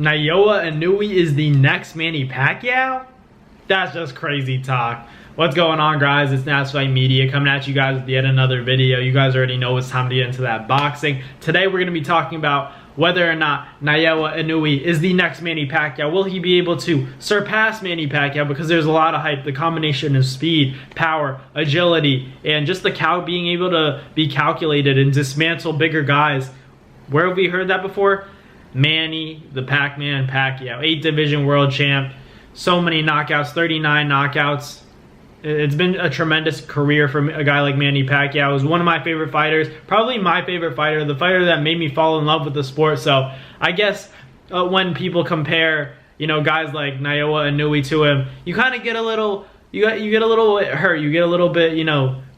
Naoya Inoue is the next Manny Pacquiao? That's just crazy talk. What's going on, guys? It's National Media coming at you guys with yet another video. You guys already know it's time to get into that boxing. Today we're going to be talking about whether or not Naoya Inoue is the next Manny Pacquiao. Will he be able to surpass Manny Pacquiao? Because there's a lot of hype. The combination of speed, power, agility, and just being able to be calculated and dismantle bigger guys. Where have we heard that before? Manny, the Pac-Man Pacquiao, 8th division world champ, so many knockouts, 39 knockouts. It's been a tremendous career for a guy like Manny Pacquiao. He was one of my favorite fighters, probably my favorite fighter, the fighter that made me fall in love with the sport. So I guess when people compare, guys like Naoya Inoue to him, you kind of get a little, you get a little hurt, you get a little bit,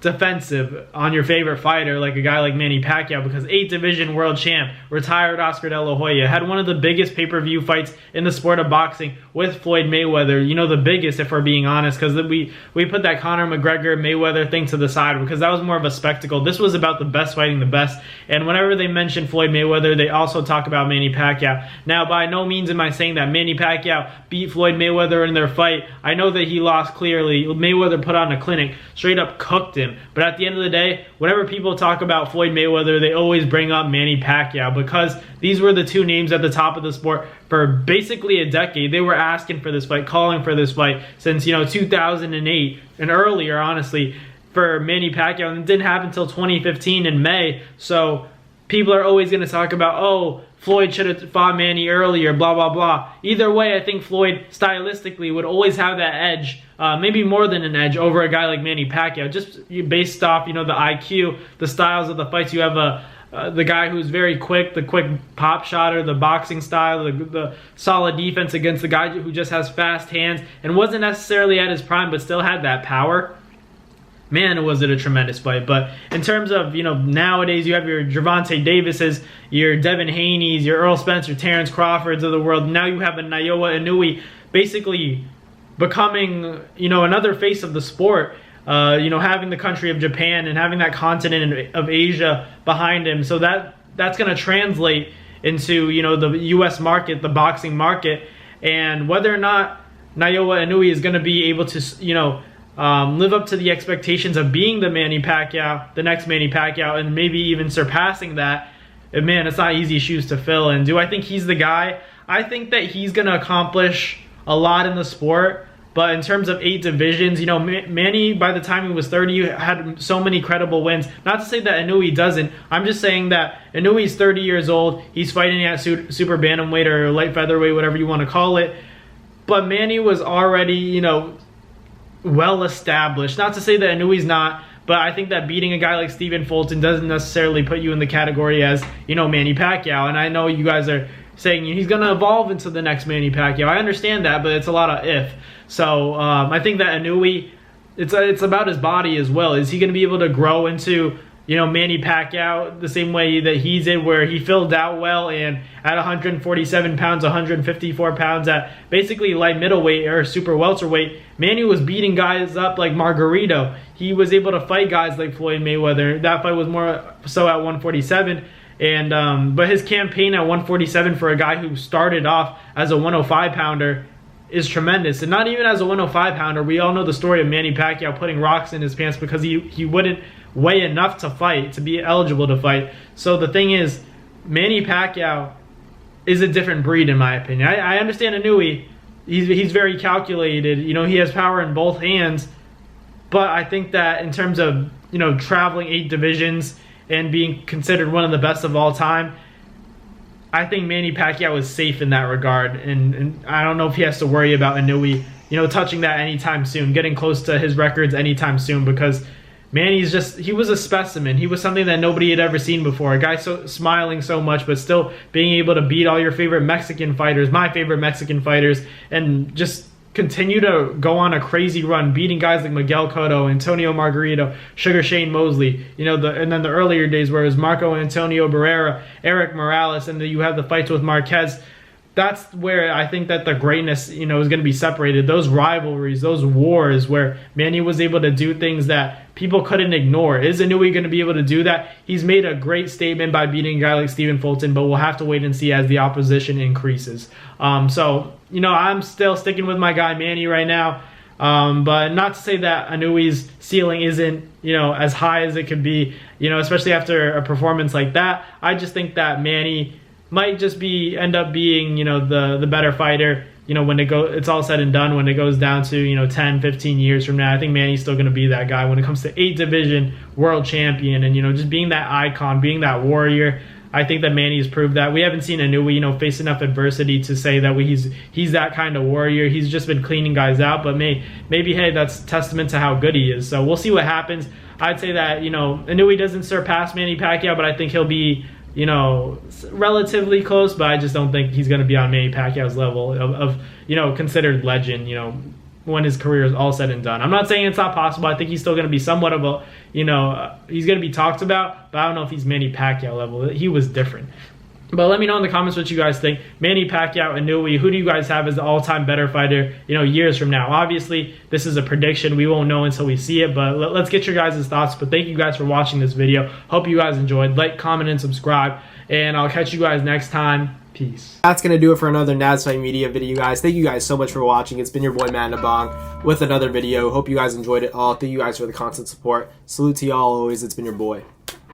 defensive on your favorite fighter like a guy like Manny Pacquiao, because 8th division world champ, retired Oscar De La Hoya, had one of the biggest pay-per-view fights in the sport of boxing with Floyd Mayweather, the biggest if we're being honest, because we put that Conor McGregor Mayweather thing to the side because that was more of a spectacle. This was about the best fighting the best, and whenever they mention Floyd Mayweather, they also talk about Manny Pacquiao. Now, by no means am I saying that Manny Pacquiao beat Floyd Mayweather in their fight. I know that he lost clearly. Mayweather put on a clinic, straight up cooked him. But at the end of the day, whenever people talk about Floyd Mayweather, they always bring up Manny Pacquiao because these were the two names at the top of the sport for basically a decade. They were asking for this fight, calling for this fight since 2008 and earlier, honestly, for Manny Pacquiao, and it didn't happen until 2015 in May. So people are always going to talk about, oh, Floyd should have fought Manny earlier, blah, blah, blah. Either way, I think Floyd, stylistically, would always have that edge, maybe more than an edge, over a guy like Manny Pacquiao, just based off, the IQ, the styles of the fights. You have the guy who's very quick, the quick pop shotter, the boxing style, the solid defense against the guy who just has fast hands and wasn't necessarily at his prime, but still had that power. Man, was it a tremendous fight. But in terms of, nowadays you have your Gervonta Davises, your Devin Haney's, your Earl Spencer, Terrence Crawfords of the world. Now you have a Naoya Inoue basically becoming, another face of the sport. Having the country of Japan and having that continent of Asia behind him. So that's going to translate into, the U.S. market, the boxing market. And whether or not Naoya Inoue is going to be able to, live up to the expectations of being the Manny Pacquiao, the next Manny Pacquiao, and maybe even surpassing that, man, it's not easy shoes to fill. And do I think he's the guy? I think that he's going to accomplish a lot in the sport. But in terms of 8 divisions, Manny, by the time he was 30, had so many credible wins. Not to say that Inoue doesn't. I'm just saying that Inoue's 30 years old. He's fighting at super bantamweight or light featherweight, whatever you want to call it. But Manny was already, well established. Not to say that Inoue's not, but I think that beating a guy like Stephen Fulton doesn't necessarily put you in the category as, Manny Pacquiao. And I know you guys are saying he's going to evolve into the next Manny Pacquiao. I understand that, but it's a lot of if. So I think that Inoue, it's about his body as well. Is he going to be able to grow into, Manny Pacquiao the same way that he did, where he filled out well and at 147 pounds, 154 pounds at basically light middleweight or super welterweight, Manny was beating guys up like Margarito. He was able to fight guys like Floyd Mayweather. That fight was more so at 147. And but his campaign at 147 for a guy who started off as a 105 pounder is tremendous. And not even as a 105 pounder, we all know the story of Manny Pacquiao putting rocks in his pants because he wouldn't weigh enough to fight, to be eligible to fight. So the thing is, Manny Pacquiao is a different breed in my opinion. I understand Inoue, he's very calculated, he has power in both hands, but I think that in terms of, traveling 8 divisions and being considered one of the best of all time, I think Manny Pacquiao is safe in that regard, and I don't know if he has to worry about Inoue, touching that anytime soon, getting close to his records anytime soon, because Manny's he was a specimen. He was something that nobody had ever seen before. A guy smiling so much, but still being able to beat all your favorite Mexican fighters, my favorite Mexican fighters, and just continue to go on a crazy run, beating guys like Miguel Cotto, Antonio Margarito, Sugar Shane Mosley, and then the earlier days where it was Marco Antonio Barrera, Eric Morales, and then you have the fights with Marquez. that's where I think that the greatness, is going to be separated. Those rivalries, those wars where Manny was able to do things that people couldn't ignore. Is Inoue going to be able to do that? He's made a great statement by beating a guy like Stephen Fulton, but we'll have to wait and see as the opposition increases. So, I'm still sticking with my guy Manny right now. But not to say that Inoue's ceiling isn't, as high as it could be, especially after a performance like that. I just think that Manny might just end up being, the better fighter, when it's all said and done, when it goes down to, 10, 15 years from now. I think Manny's still going to be that guy when it comes to 8 division world champion and, just being that icon, being that warrior. I think that Manny has proved that. We haven't seen Inoue, face enough adversity to say that he's that kind of warrior. He's just been cleaning guys out, but maybe, hey, that's testament to how good he is. So we'll see what happens. I'd say that, Inoue doesn't surpass Manny Pacquiao, but I think he'll be, relatively close, but I just don't think he's going to be on Manny Pacquiao's level of considered legend, when his career is all said and done. I'm not saying it's not possible. I think he's still going to be somewhat of a, he's going to be talked about, but I don't know if he's Manny Pacquiao level. He was different. But let me know in the comments what you guys think. Manny Pacquiao and Inoue, who do you guys have as the all-time better fighter, years from now? Obviously, this is a prediction. We won't know until we see it, but let's get your guys' thoughts. But thank you guys for watching this video. Hope you guys enjoyed. Like, comment, and subscribe, and I'll catch you guys next time. Peace. That's going to do it for another Natsfight Media video, guys. Thank you guys so much for watching. It's been your boy, Manny Pacquiao, with another video. Hope you guys enjoyed it all. Thank you guys for the constant support. Salute to y'all always. It's been your boy.